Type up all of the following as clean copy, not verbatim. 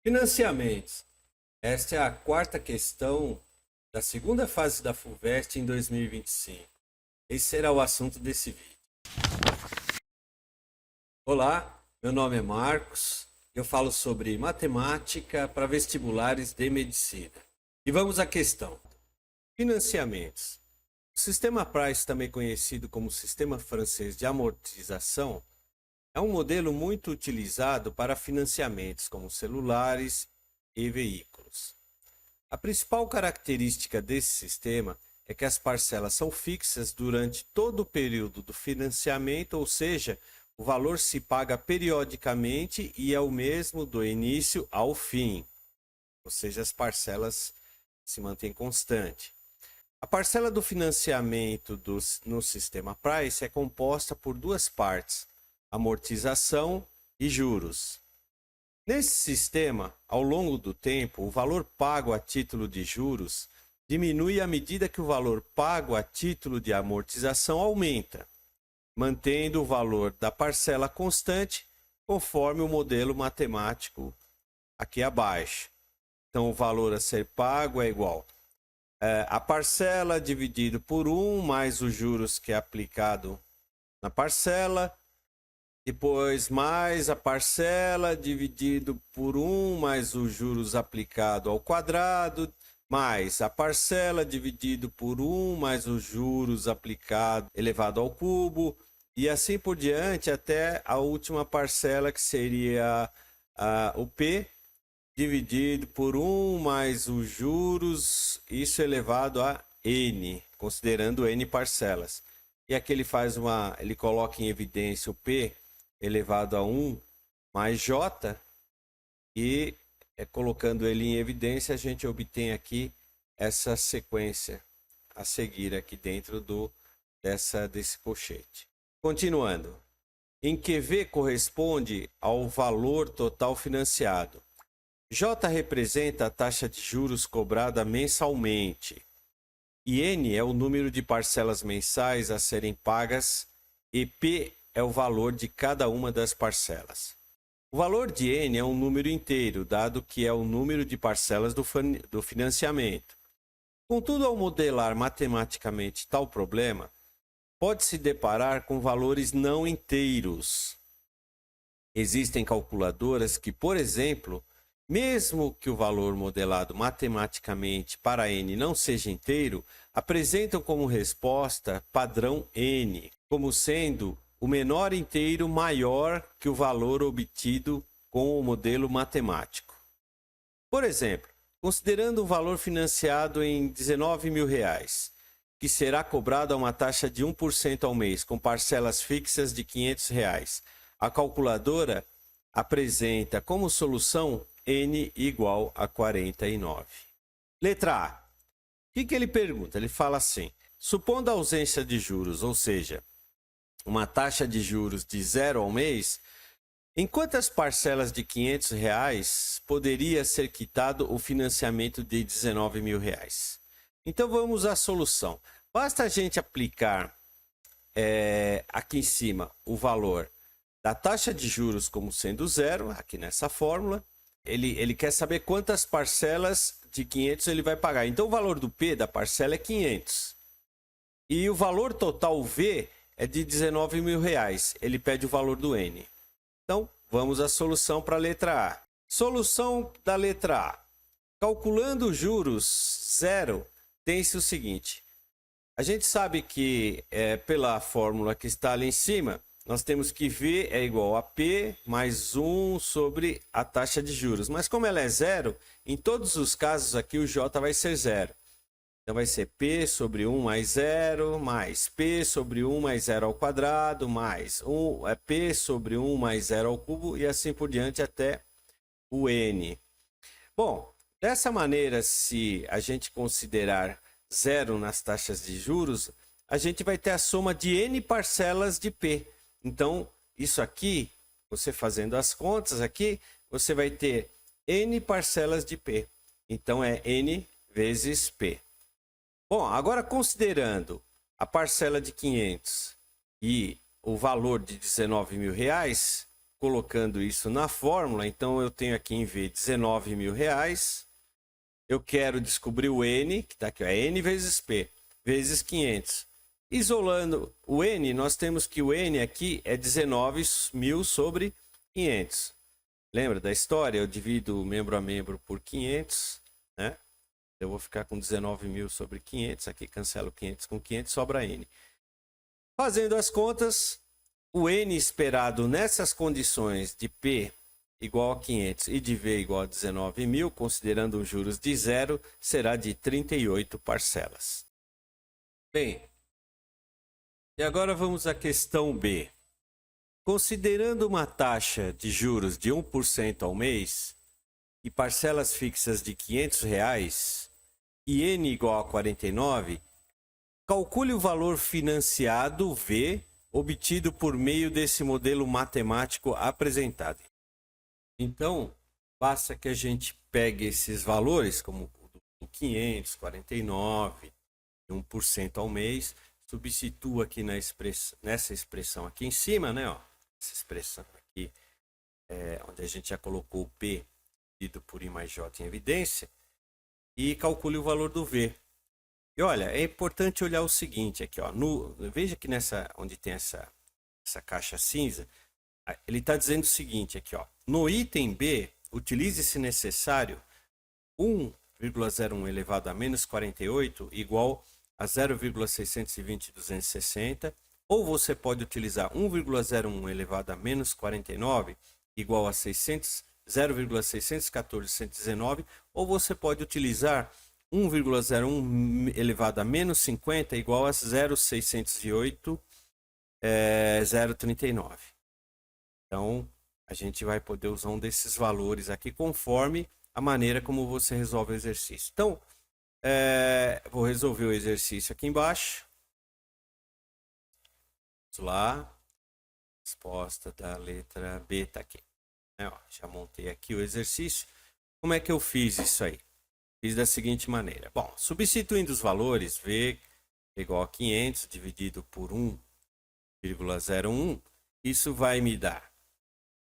Financiamentos. Esta é a quarta questão da segunda fase da FUVEST em 2025. Esse será o assunto desse vídeo. Olá, meu nome é Marcos. Eu falo sobre matemática para vestibulares de medicina. E vamos à questão. Financiamentos. O sistema Price, também conhecido como Sistema Francês de Amortização, é um modelo muito utilizado para financiamentos como celulares e veículos. A principal característica desse sistema é que as parcelas são fixas durante todo o período do financiamento, ou seja, o valor se paga periodicamente e é o mesmo do início ao fim, ou seja, as parcelas se mantêm constantes. A parcela do financiamento no sistema Price é composta por duas partes: amortização e juros. Nesse sistema, ao longo do tempo, o valor pago a título de juros diminui à medida que o valor pago a título de amortização aumenta, mantendo o valor da parcela constante conforme o modelo matemático aqui abaixo. Então, o valor a ser pago é igual a parcela dividido por 1 mais os juros que é aplicado na parcela, depois mais a parcela dividido por 1 mais os juros aplicado ao quadrado, mais a parcela dividido por 1 mais os juros aplicado elevado ao cubo, e assim por diante até a última parcela, que seria o P, dividido por 1 mais os juros, isso elevado a N, considerando N parcelas. E aqui ele coloca em evidência o P elevado a 1 mais J, e colocando ele em evidência, a gente obtém aqui essa sequência a seguir aqui dentro desse colchete. Continuando, em que V corresponde ao valor total financiado. J representa a taxa de juros cobrada mensalmente, e N é o número de parcelas mensais a serem pagas, e P é o valor de cada uma das parcelas. O valor de N é um número inteiro, dado que é o número de parcelas do financiamento. Contudo, ao modelar matematicamente tal problema, pode-se deparar com valores não inteiros. Existem calculadoras que, por exemplo, mesmo que o valor modelado matematicamente para N não seja inteiro, apresentam como resposta padrão N, como sendo o menor inteiro maior que o valor obtido com o modelo matemático. Por exemplo, considerando um valor financiado em R$19.000, que será cobrado a uma taxa de 1% ao mês, com parcelas fixas de R$500, a calculadora apresenta como solução N igual a 49. Letra A. O que ele pergunta? Ele fala assim: supondo a ausência de juros, ou seja, uma taxa de juros de 0 ao mês, em quantas parcelas de R$500 poderia ser quitado o financiamento de R$19.000? Então vamos à solução. Basta a gente aplicar aqui em cima o valor da taxa de juros como sendo zero, aqui nessa fórmula. Ele quer saber quantas parcelas de 500 ele vai pagar. Então o valor do P da parcela é 500. E o valor total V é de R$19.000. Ele pede o valor do N. Então, vamos à solução para a letra A. Solução da letra A. Calculando os juros zero, tem-se o seguinte. A gente sabe que, pela fórmula que está ali em cima, nós temos que V é igual a P mais 1 sobre a taxa de juros. Mas como ela é zero, em todos os casos aqui o J vai ser zero. Então vai ser P sobre 1 mais 0, mais P sobre 1 mais 0 ao quadrado, mais P sobre 1 mais 0 ao cubo, e assim por diante até o N. Bom, dessa maneira, se a gente considerar zero nas taxas de juros, a gente vai ter a soma de N parcelas de P. Então, isso aqui, você fazendo as contas aqui, você vai ter N parcelas de P. Então, é N vezes P. Bom, agora considerando a parcela de 500 e o valor de R$19.000, colocando isso na fórmula, então eu tenho aqui em V R$19.000. Eu quero descobrir o N, que está aqui, ó, N vezes P, vezes 500. Isolando o N, nós temos que o N aqui é 19.000 sobre 500. Lembra da história? Eu divido membro a membro por 500, né? Eu vou ficar com 19.000 sobre 500. Aqui cancelo 500 com 500, sobra N. Fazendo as contas, o N esperado nessas condições de P igual a 500 e de V igual a 19.000, considerando os juros de zero, será de 38 parcelas. Bem, e agora vamos à questão B. Considerando uma taxa de juros de 1% ao mês e parcelas fixas de R$500 e N igual a 49, calcule o valor financiado V obtido por meio desse modelo matemático apresentado. Então, basta que a gente pegue esses valores, como o 500, 49, 1% ao mês, substitua aqui nessa expressão aqui em cima, né? Ó, essa expressão aqui, onde a gente já colocou o P dividido por I mais J em evidência, e calcule o valor do V. E olha, é importante olhar o seguinte aqui, ó, veja que onde tem essa caixa cinza, ele está dizendo o seguinte aqui, ó, no item B, utilize se necessário 1,01 elevado a menos 48 igual a 0,620,260, ou você pode utilizar 1,01 elevado a menos 49 igual a 0,614,119, ou você pode utilizar 1,01 elevado a menos 50 igual a 0,608,039. Então, a gente vai poder usar um desses valores aqui conforme a maneira como você resolve o exercício. Então, vou resolver o exercício aqui embaixo. Vamos lá. Resposta da letra B está aqui. Já montei aqui o exercício. Como é que eu fiz isso aí? Fiz da seguinte maneira. Bom, substituindo os valores, V igual a 500 dividido por 1,01, isso vai me dar,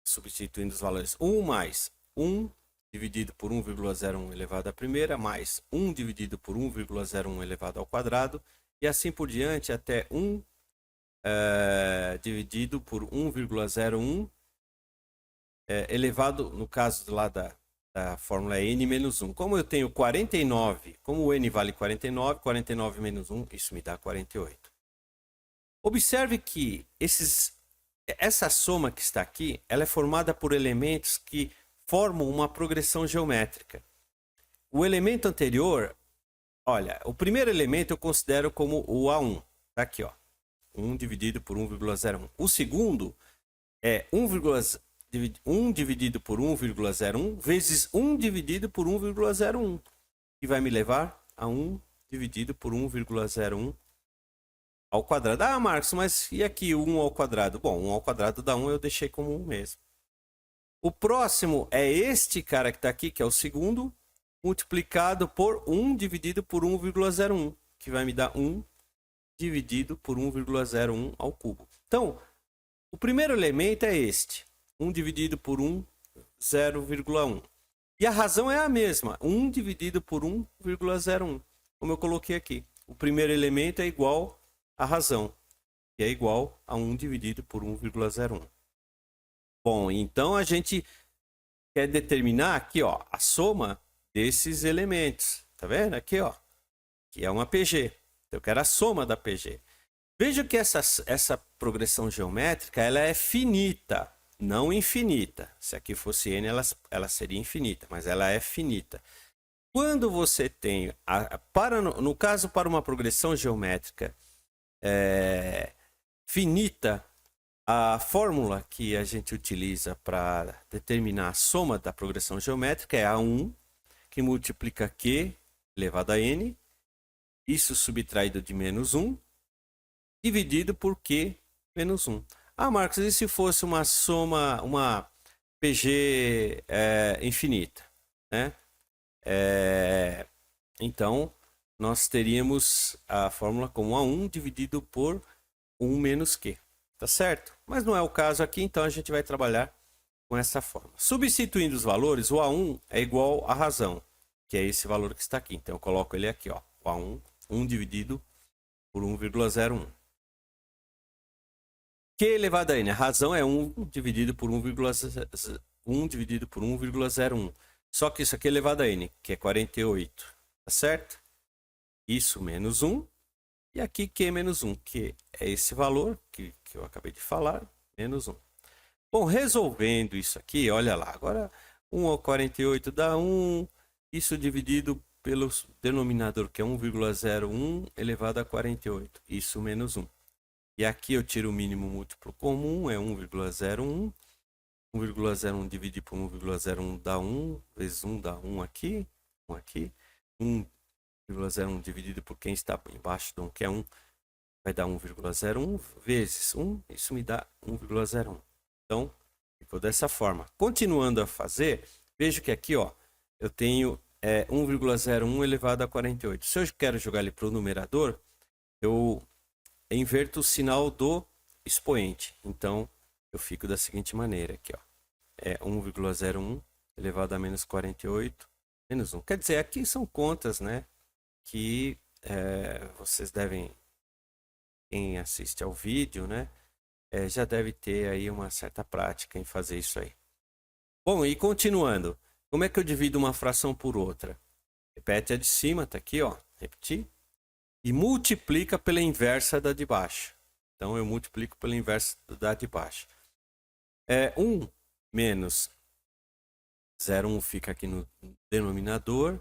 substituindo os valores, 1 mais 1 dividido por 1,01 elevado à primeira, mais 1 dividido por 1,01 elevado ao quadrado, e assim por diante até 1 dividido por 1,01 elevado, no caso lá da fórmula N menos 1. Como eu tenho 49, como o N vale 49, 49 menos 1, isso me dá 48. Observe que essa soma que está aqui, ela é formada por elementos que formam uma progressão geométrica. O elemento anterior, olha, o primeiro elemento eu considero como o A1. Tá aqui, ó. 1 dividido por 1,01. O segundo é 1 dividido por 1,01 vezes 1 dividido por 1,01, que vai me levar a 1 dividido por 1,01 ao quadrado. Ah, Marcos, mas e aqui o 1 ao quadrado? Bom, 1 ao quadrado dá 1, eu deixei como 1 mesmo. O próximo é este cara que está aqui, que é o segundo, multiplicado por 1 dividido por 1,01, que vai me dar 1 dividido por 1,01 ao cubo. Então, o primeiro elemento é este. 1 dividido por 1, 0,1. E a razão é a mesma, 1 dividido por 1,01. Como eu coloquei aqui. O primeiro elemento é igual à razão, que é igual a 1 dividido por 1,01. Bom, então a gente quer determinar aqui, ó, a soma desses elementos. Tá vendo? Aqui, ó, que é uma PG. Então eu quero a soma da PG. Veja que essa progressão geométrica, ela é finita. Não infinita. Se aqui fosse n, ela seria infinita, mas ela é finita. Quando você tem, no caso, para uma progressão geométrica finita, a fórmula que a gente utiliza para determinar a soma da progressão geométrica é A1, que multiplica Q elevado a n, isso subtraído de menos 1, dividido por Q menos 1. Ah, Marcos, e se fosse uma soma, uma PG infinita, né? Então, nós teríamos a fórmula como A1 dividido por 1 menos Q. tá certo? Mas não é o caso aqui, então a gente vai trabalhar com essa forma. Substituindo os valores, o A1 é igual à razão, que é esse valor que está aqui. Então eu coloco ele aqui, ó, o A1, 1 dividido por 1,01. Q elevado a n, a razão é 1 dividido por 1 dividido por 1,01. Só que isso aqui é elevado a n, que é 48, tá certo? Isso menos 1. E aqui Q menos 1, que é esse valor que eu acabei de falar, menos 1. Bom, resolvendo isso aqui, olha lá, agora 1 ao 48 dá 1, isso dividido pelo denominador, que é 1,01 elevado a 48, isso menos 1. E aqui eu tiro o mínimo múltiplo comum, é 1,01. 1,01 dividido por 1,01 dá 1, vezes 1 dá 1 aqui, 1 aqui. 1,01 dividido por quem está embaixo do 1, que é 1, vai dar 1,01 vezes 1, isso me dá 1,01. Então, ficou dessa forma. Continuando a fazer, vejo que aqui, ó, eu tenho 1,01 elevado a 48. Se eu quero jogar ele para o numerador, eu inverto o sinal do expoente. Então, eu fico da seguinte maneira aqui, ó. É 1,01 elevado a menos 48, menos 1. Quer dizer, aqui são contas, né, que vocês devem, quem assiste ao vídeo, né, já deve ter aí uma certa prática em fazer isso aí. Bom, e continuando, como é que eu divido uma fração por outra? Repete a de cima, tá aqui, ó, repetir, e multiplica pela inversa da de baixo. Então, eu multiplico pela inversa da de baixo. 1 menos 0,1 fica aqui no denominador,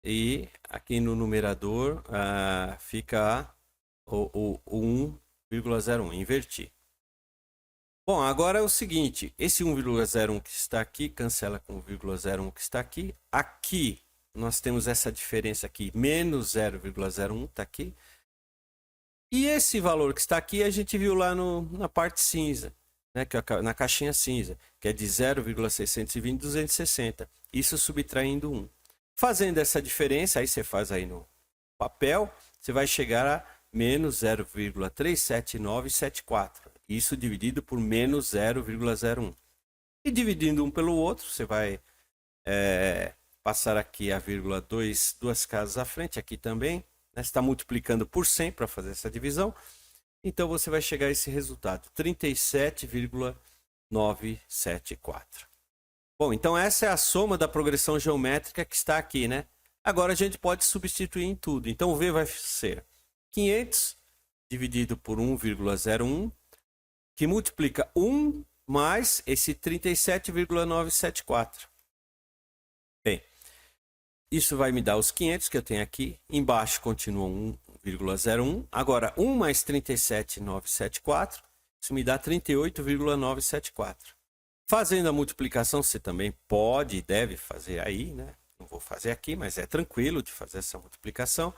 e aqui no numerador fica o 1,01, inverti. Bom, agora é o seguinte, esse 1,01 que está aqui, cancela com o 1,01 que está aqui. Aqui, nós temos essa diferença aqui, menos 0,01, está aqui. E esse valor que está aqui, a gente viu lá na parte cinza, né, que na caixinha cinza, que é de 0,620, 260. Isso subtraindo 1. Fazendo essa diferença, aí você faz aí no papel, você vai chegar a menos 0,37974. Isso dividido por menos 0,01. E dividindo um pelo outro, você vai passar aqui a vírgula duas casas à frente, aqui também. Né? Você está multiplicando por 100 para fazer essa divisão. Então, você vai chegar a esse resultado, 37,974. Bom, então essa é a soma da progressão geométrica que está aqui, né? Agora a gente pode substituir em tudo. Então, o V vai ser 500 dividido por 1,01, que multiplica 1 mais esse 37,974. Bem, isso vai me dar os 500 que eu tenho aqui. Embaixo continua 1,01. Agora, 1 mais 37,974, isso me dá 38,974. Fazendo a multiplicação, você também pode e deve fazer aí, né? Não vou fazer aqui, mas é tranquilo de fazer essa multiplicação.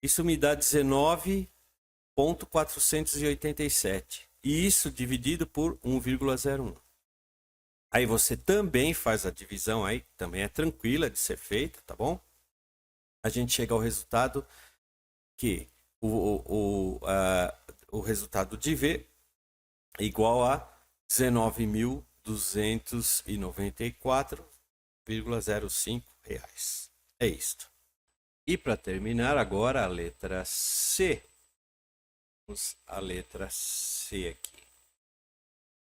Isso me dá 19,487. E isso dividido por 1,01. Aí você também faz a divisão aí, também é tranquila de ser feita, tá bom? A gente chega ao resultado que o resultado de V é igual a 19.294,05 reais. É isto. E para terminar agora a letra C. Vamos à letra C aqui.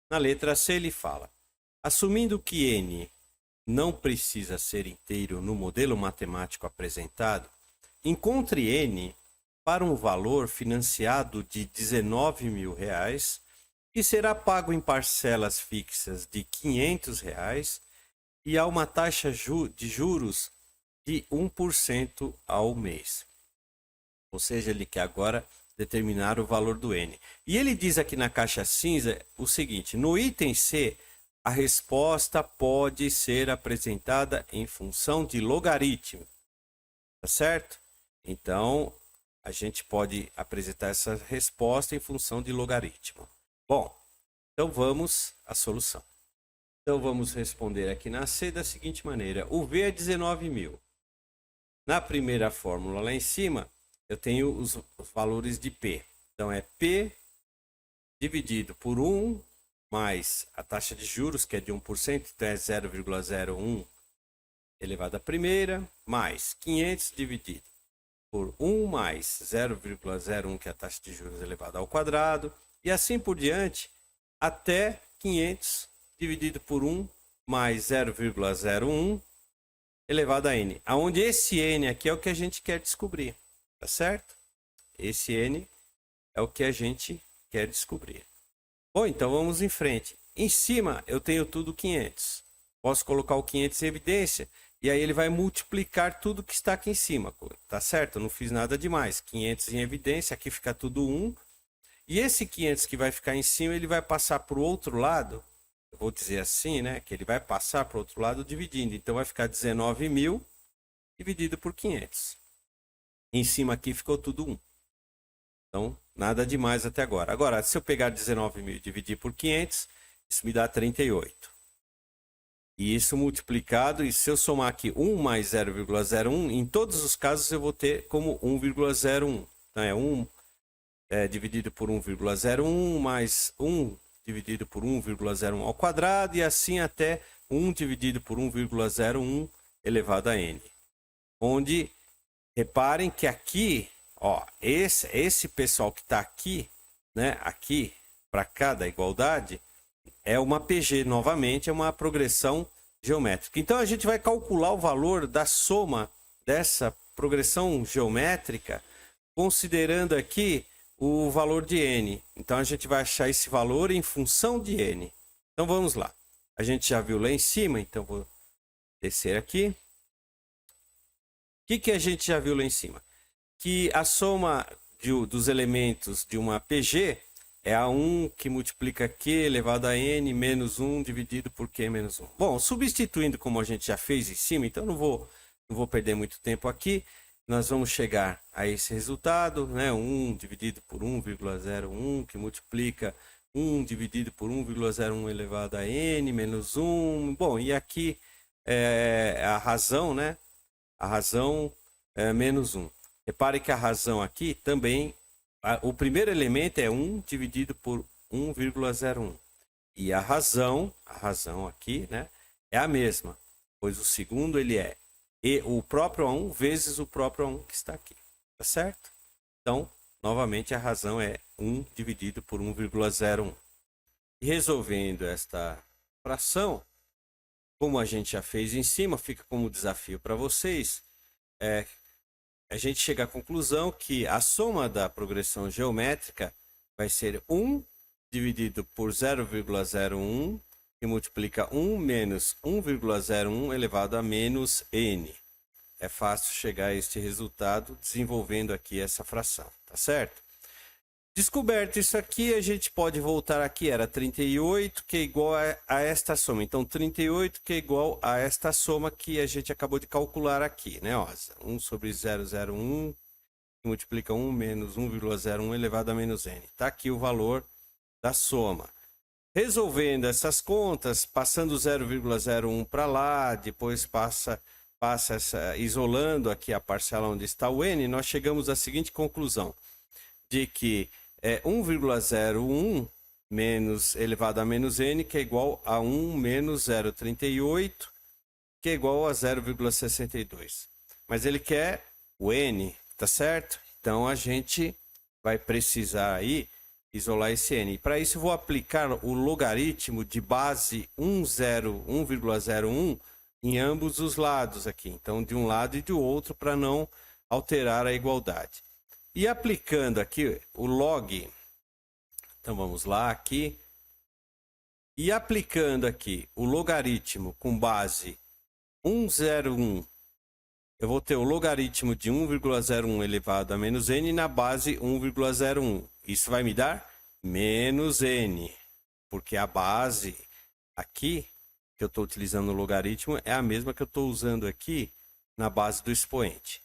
Na letra C ele fala: assumindo que n não precisa ser inteiro no modelo matemático apresentado, encontre n para um valor financiado de R$19.000 que será pago em parcelas fixas de R$500 e a uma taxa de juros de 1% ao mês. Ou seja, ele quer agora determinar o valor do n. E ele diz aqui na caixa cinza o seguinte: no item C, a resposta pode ser apresentada em função de logaritmo. Tá certo? Então, a gente pode apresentar essa resposta em função de logaritmo. Bom, então vamos à solução. Então, vamos responder aqui na C da seguinte maneira. O V é 19.000. Na primeira fórmula lá em cima, eu tenho os valores de P. Então, é P dividido por 1 mais a taxa de juros, que é de 1%, então é 0,01 elevado à primeira, mais 500 dividido por 1 mais 0,01, que é a taxa de juros elevada ao quadrado, e assim por diante, até 500 dividido por 1 mais 0,01 elevado a n. Onde esse n aqui é o que a gente quer descobrir, tá certo? Esse n é o que a gente quer descobrir. Bom, então vamos em frente. Em cima eu tenho tudo 500. Posso colocar o 500 em evidência e aí ele vai multiplicar tudo que está aqui em cima, tá certo? Eu não fiz nada demais. 500 em evidência, aqui fica tudo 1. E esse 500 que vai ficar em cima, ele vai passar para o outro lado. Eu vou dizer assim, né? Que ele vai passar para o outro lado dividindo. Então vai ficar 19.000 dividido por 500. Em cima aqui ficou tudo 1. Então, nada demais até agora. Agora, se eu pegar 19.000 e dividir por 500, isso me dá 38. E isso multiplicado, e se eu somar aqui 1 mais 0,01, em todos os casos eu vou ter como 1,01. Então, é 1 dividido por 1,01 mais 1 dividido por 1,01 ao quadrado, e assim até 1 dividido por 1,01 elevado a n. Onde, reparem que aqui, ó, esse pessoal que está aqui, né, aqui para cá da igualdade, é uma PG, novamente, é uma progressão geométrica. Então, a gente vai calcular o valor da soma dessa progressão geométrica, considerando aqui o valor de n. Então, a gente vai achar esse valor em função de n. Então, vamos lá. A gente já viu lá em cima, então vou descer aqui. O que a gente já viu lá em cima? Que a soma dos elementos de uma PG é a 1 que multiplica Q elevado a N menos 1 dividido por Q menos 1. Bom, substituindo como a gente já fez em cima, então não vou perder muito tempo aqui. Nós vamos chegar a esse resultado, né? 1 dividido por 1,01, que multiplica 1 dividido por 1,01 elevado a N menos 1. Bom, e aqui é a razão, né? A razão é menos 1. Repare que a razão aqui também, o primeiro elemento é 1 dividido por 1,01. E a razão aqui, né, é a mesma, pois o segundo ele é o próprio A1 vezes o próprio A1 que está aqui, tá certo? Então, novamente, a razão é 1 dividido por 1,01. E resolvendo esta fração, como a gente já fez em cima, fica como desafio para vocês, a gente chega à conclusão que a soma da progressão geométrica vai ser 1 dividido por 0,01, que multiplica 1 menos 1,01 elevado a menos n. É fácil chegar a este resultado desenvolvendo aqui essa fração, tá certo? Descoberto isso aqui, a gente pode voltar aqui, era 38, que é igual a esta soma. Então, 38 que é igual a esta soma que a gente acabou de calcular aqui, né? Ó, 1 sobre 0,01, que multiplica 1 menos 1,01 elevado a menos n. Está aqui o valor da soma. Resolvendo essas contas, passando 0,01 para lá, depois passa isolando aqui a parcela onde está o n, nós chegamos à seguinte conclusão, de que 1,01 menos elevado a menos n, que é igual a 1 menos 0,38, que é igual a 0,62. Mas ele quer o n, tá certo? Então, a gente vai precisar aí isolar esse n. Para isso, eu vou aplicar o logaritmo de base 1,01 em ambos os lados aqui. Então, de um lado e do outro, para não alterar a igualdade. E aplicando aqui o log, então vamos lá aqui, e aplicando aqui o logaritmo com base 1,01, eu vou ter o logaritmo de 1,01 elevado a menos n na base 1,01. Isso vai me dar menos n, porque a base aqui, que eu estou utilizando o logaritmo, é a mesma que eu estou usando aqui na base do expoente.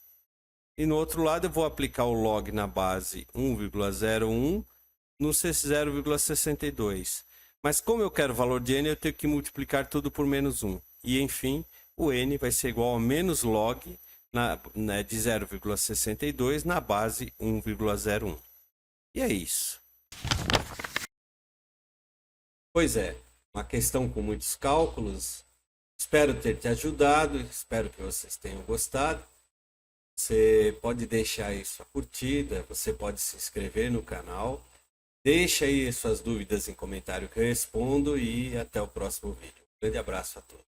E no outro lado eu vou aplicar o log na base 1,01 no 0,62. Mas como eu quero o valor de n, eu tenho que multiplicar tudo por menos 1. E enfim, o n vai ser igual a menos log de 0,62 na base 1,01. E é isso. Pois é, uma questão com muitos cálculos. Espero ter te ajudado, espero que vocês tenham gostado. Você pode deixar aí sua curtida, você pode se inscrever no canal. Deixa aí suas dúvidas em comentário que eu respondo e até o próximo vídeo. Um grande abraço a todos.